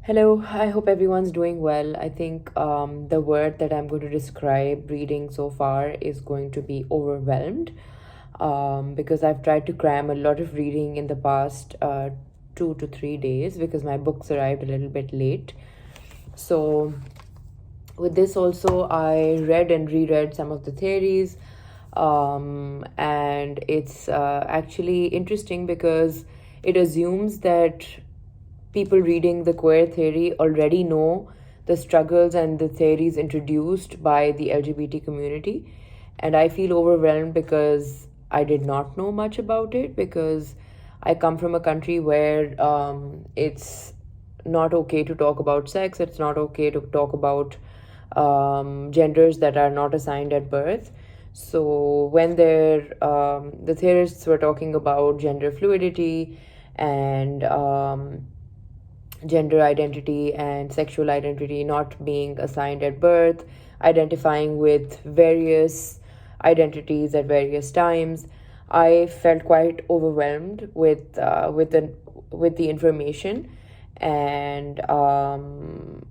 Hello, I hope everyone's doing well. I think the word that I'm going to describe reading so far is going to be overwhelmed because I've tried to cram a lot of reading in the past 2 to 3 days because my books arrived a little bit late. So, with this, also, I read and reread some of the theories, and it's actually interesting because it assumes that people reading the queer theory already know the struggles and the theories introduced by the LGBT community. And I feel overwhelmed because I did not know much about it because I come from a country where it's not okay to talk about sex, it's not okay to talk about genders that are not assigned at birth. So when the theorists were talking about gender fluidity and gender identity and sexual identity not being assigned at birth, identifying with various identities at various times, I felt quite overwhelmed with the information, and and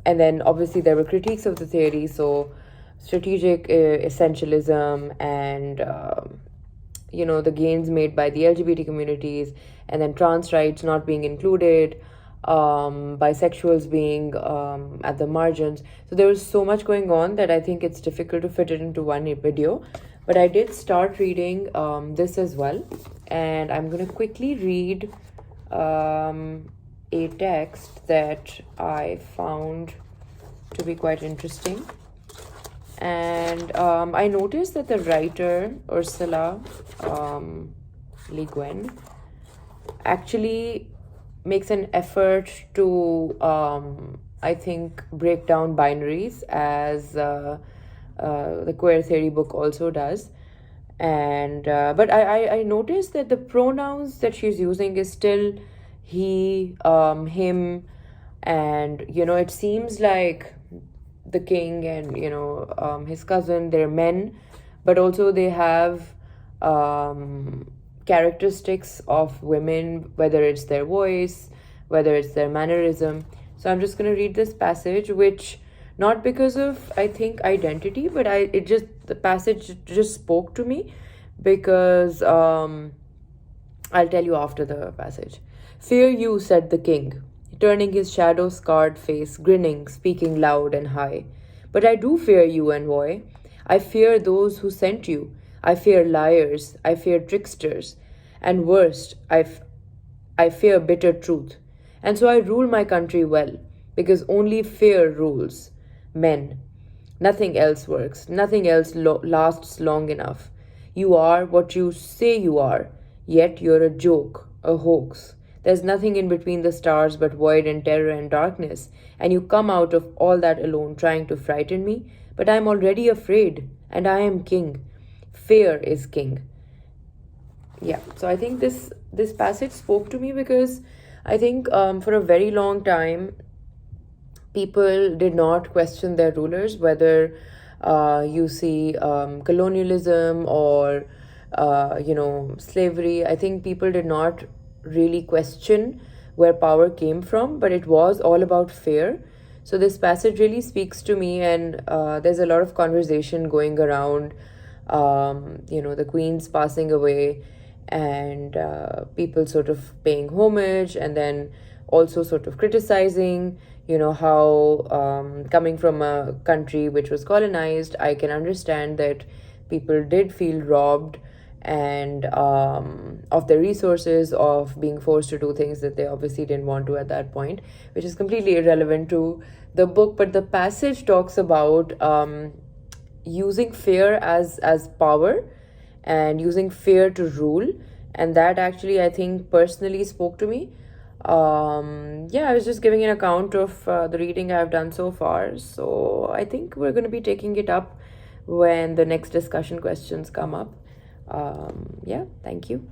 then obviously there were critiques of the theory, so strategic essentialism and the gains made by the LGBT communities, and then trans rights not being included, bisexuals being at the margins. So there was so much going on that I think it's difficult to fit it into one video. But I did start reading this as well, and I'm going to quickly read a text that I found to be quite interesting. And I noticed that the writer, Ursula Le Guin, actually makes an effort to, I think, break down binaries as the queer theory book also does. And but I noticed that the pronouns that she's using is still he, him, and it seems like the king and his cousin, they're men, but also they have characteristics of women, whether it's their voice, whether it's their mannerism. So I'm just going to read this passage, which not because of, I think, identity, but the passage just spoke to me because I'll tell you after the passage. "Fear you," said the king, turning his shadow-scarred face, grinning, speaking loud and high. "But I do fear you, envoy. I fear those who sent you. I fear liars. I fear tricksters. And worst, I fear bitter truth. And so I rule my country well, because only fear rules. Men. Nothing else works. Nothing else lasts long enough. You are what you say you are, yet you're a joke, a hoax. There's nothing in between the stars but void and terror and darkness, and you come out of all that alone trying to frighten me, but I'm already afraid, and I am king. Fear is king." Yeah, so I think this passage spoke to me because I think for a very long time people did not question their rulers, whether you see colonialism or slavery. I think people did not really question where power came from, but it was all about fear. So this passage really speaks to me, and there's a lot of conversation going around the queen's passing away, and people sort of paying homage, and then also sort of criticizing how coming from a country which was colonized, I can understand that people did feel robbed and of their resources, of being forced to do things that they obviously didn't want to at that point, which is completely irrelevant to the book. But the passage talks about using fear as power and using fear to rule, and that actually, I think, personally spoke to me. I was just giving an account of the reading I've done so far, so I think we're going to be taking it up when the next discussion questions come up. Thank you.